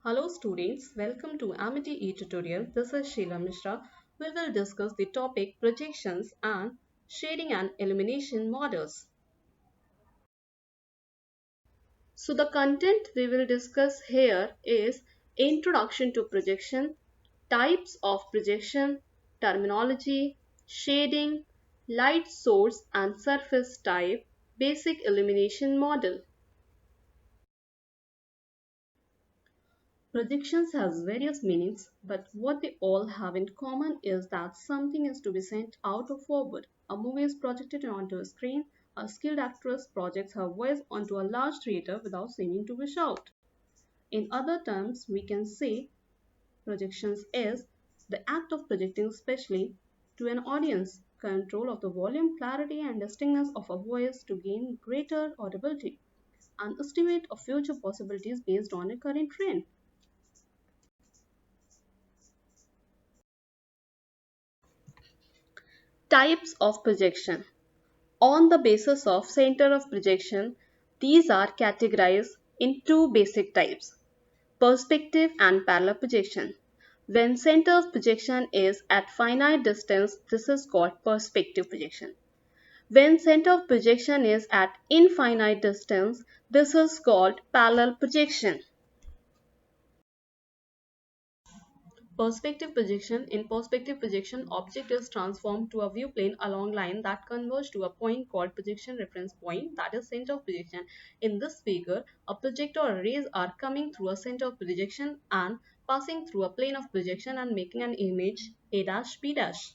Hello students, welcome to Amity e-tutorial. This is Sheila Mishra. We will discuss the topic projections and shading and illumination models. So the content we will discuss here is introduction to projection, types of projection, terminology, shading, light source and surface type, basic illumination model. Projections has various meanings, but what they all have in common is that something is to be sent out or forward. A movie is projected onto a screen. A skilled actress projects her voice onto a large theater without seeming to wish out. In other terms, we can say projections is the act of projecting especially to an audience control of the volume, clarity, and distinctness of a voice to gain greater audibility and estimate of future possibilities based on a current trend. Types of projection. On the basis of center of projection, these are categorized in two basic types, perspective and parallel projection. When center of projection is at finite distance, this is called perspective projection. When center of projection is at infinite distance, this is called parallel projection. Perspective projection. In perspective projection, object is transformed to a view plane along line that converge to a point called projection reference point, that is center of projection. In this figure, a projector or rays are coming through a center of projection and passing through a plane of projection and making an image A dash B dash.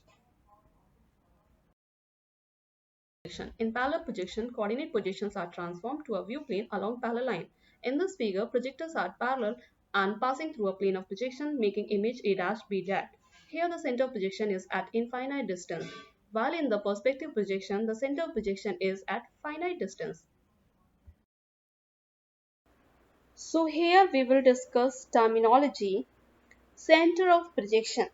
In parallel projection, coordinate positions are transformed to a view plane along parallel line. In this figure, projectors are parallel and passing through a plane of projection, making image A dash B dash. Here the center of projection is at infinite distance, while in the perspective projection, the center of projection is at finite distance. So here we will discuss terminology. Center of projection.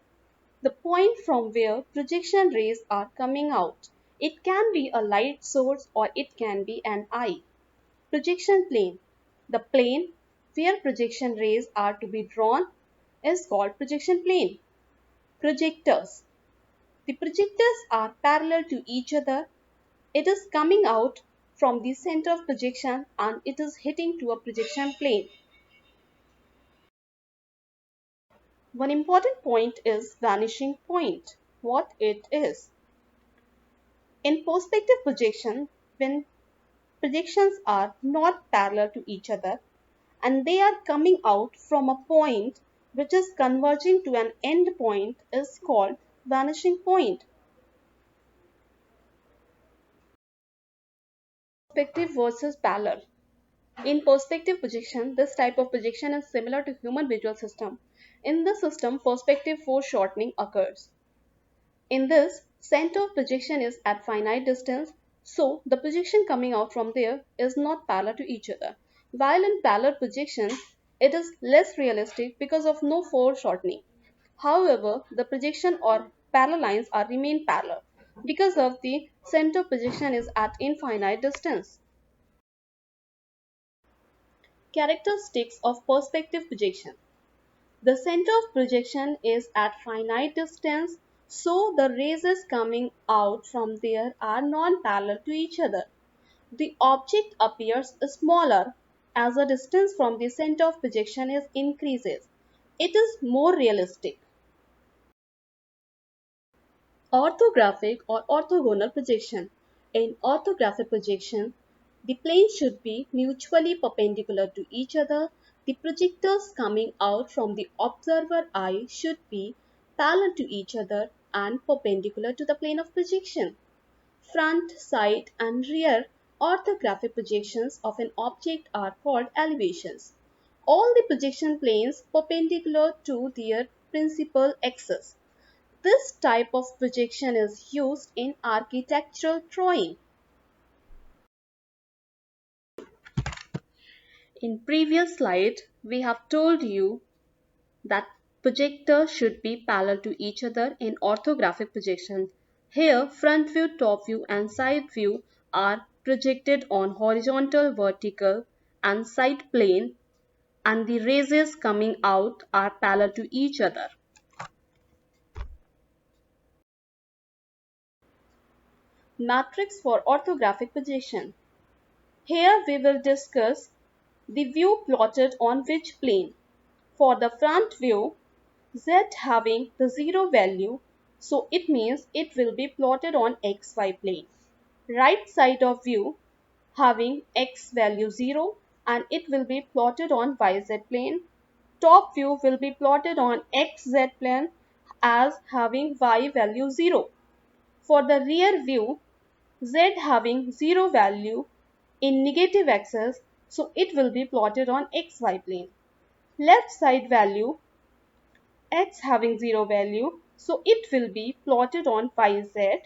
The point from where projection rays are coming out. It can be a light source or it can be an eye. Projection plane. The plane where projection rays are to be drawn is called projection plane. Projectors. The projectors are parallel to each other. It is coming out from the center of projection and it is hitting to a projection plane. One important point is vanishing point. What it is. In perspective projection, when projections are not parallel to each other and they are coming out from a point which is converging to an end point is called vanishing point. Perspective versus parallel. In perspective projection, this type of projection is similar to human visual system. In this system, perspective foreshortening occurs. In this, center of projection is at finite distance, so the projection coming out from there is not parallel to each other. While in parallel projection, it is less realistic because of no foreshortening. However, the projection or parallel lines are remain parallel because of the center projection is at infinite distance. Characteristics of perspective projection. The center of projection is at finite distance, so the rays coming out from there are non-parallel to each other. The object appears smaller as the distance from the center of projection is increases. It is more realistic. Orthographic or orthogonal projection. In orthographic projection, the planes should be mutually perpendicular to each other. The projectors coming out from the observer eye should be parallel to each other and perpendicular to the plane of projection. Front, side, and rear orthographic projections of an object are called elevations. All the projection planes perpendicular to their principal axis. This type of projection is used in architectural drawing. In previous slide, we have told you that projectors should be parallel to each other in orthographic projection. Here, front view, top view and side view are projected on horizontal, vertical and side plane and the rays coming out are parallel to each other. Matrix for orthographic projection. Here we will discuss the view plotted on which plane. For the front view, z having the 0 value, so it means it will be plotted on xy plane. Right side of view having x value 0 and it will be plotted on yz plane. Top view will be plotted on xz plane as having y value 0. For the rear view, z having 0 value in negative axis, so it will be plotted on xy plane. Left side value, x having 0 value, so it will be plotted on yz.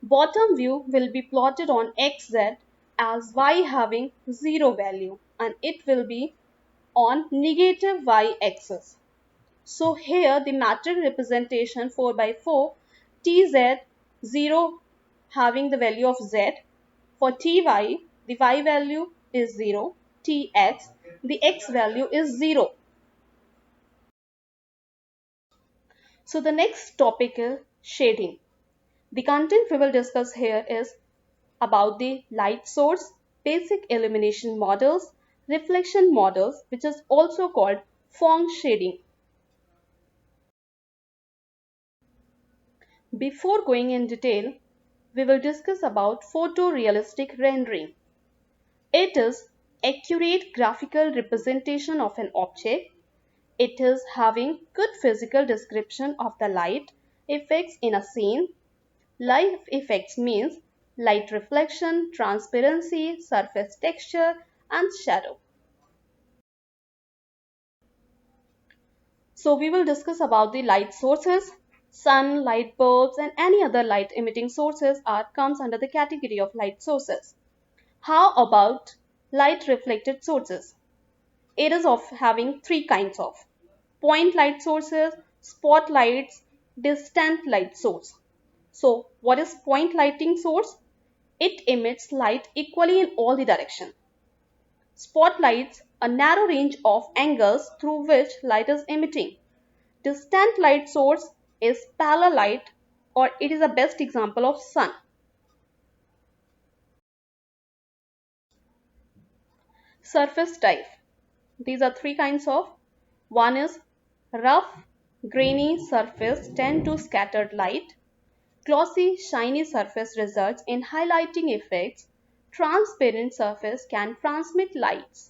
Bottom view will be plotted on xz as y having 0 value and it will be on negative y axis. So here the matrix representation 4 by 4, tz 0 having the value of z. For ty, the y value is 0. Tx, the x value is 0. So the next topic is shading. The content we will discuss here is about the light source, basic illumination models, reflection models, which is also called Phong shading. Before going in detail, we will discuss about photorealistic rendering. It is accurate graphical representation of an object. It is having good physical description of the light effects in a scene. Light effects means light reflection, transparency, surface texture, and shadow. So we will discuss about the light sources. Sun, light bulbs, and any other light emitting sources comes under the category of light sources. How about light reflected sources? It is of having three kinds of point light sources, spotlights, distant light source. So what is point lighting source? It emits light equally in all the directions. Spotlights a narrow range of angles through which light is emitting. Distant light source is parallel light, or it is the best example of sun. Surface type. These are three kinds of. One is rough, grainy surface tend to scattered light. Glossy, shiny surface results in highlighting effects. Transparent surface can transmit lights.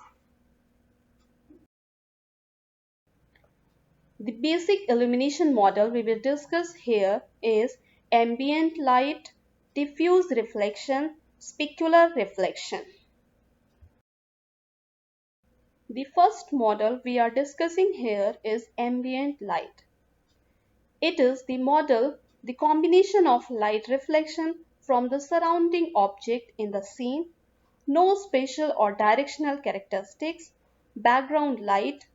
The basic illumination model we will discuss here is ambient light, diffuse reflection, specular reflection. The first model we are discussing here is ambient light. It is the combination of light reflection from the surrounding object in the scene, no spatial or directional characteristics, background light,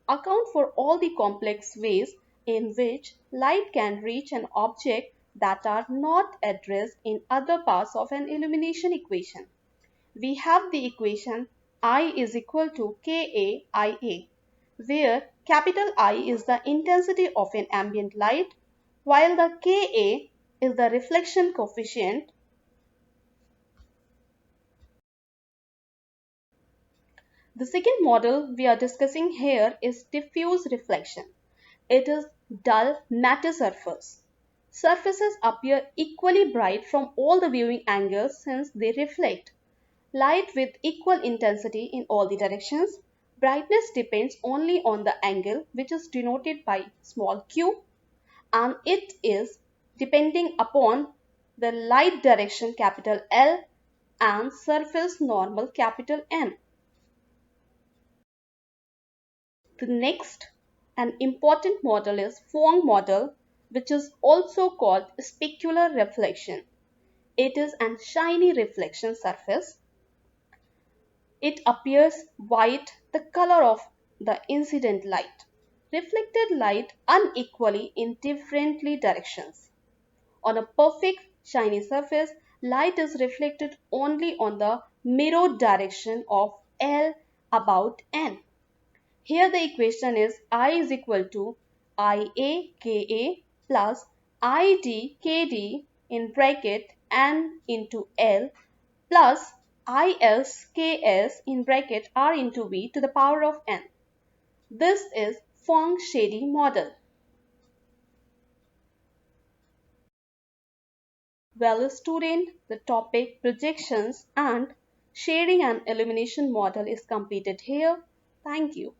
account for all the complex ways in which light can reach an object that are not addressed in other parts of an illumination equation. We have the equation I is equal to KAIA, where capital I is the intensity of an ambient light, while the Ka is the reflection coefficient. The second model we are discussing here is diffuse reflection. It is dull matte surface. Surfaces appear equally bright from all the viewing angles since they reflect light with equal intensity in all the directions. Brightness depends only on the angle, which is denoted by small q, and it is depending upon the light direction capital L and surface normal capital N. The next and important model is Phong model, which is also called specular reflection. It is an shiny reflection surface. It appears white, the color of the incident light. Reflected light unequally in differently directions. On a perfect shiny surface, light is reflected only on the mirror direction of L about N. Here the equation is I is equal to IA plus ID in bracket N into L plus IS in bracket R into V to the power of N. This is Fong-Shady model. Well, student, the topic projections and shading and illumination model is completed here. Thank you.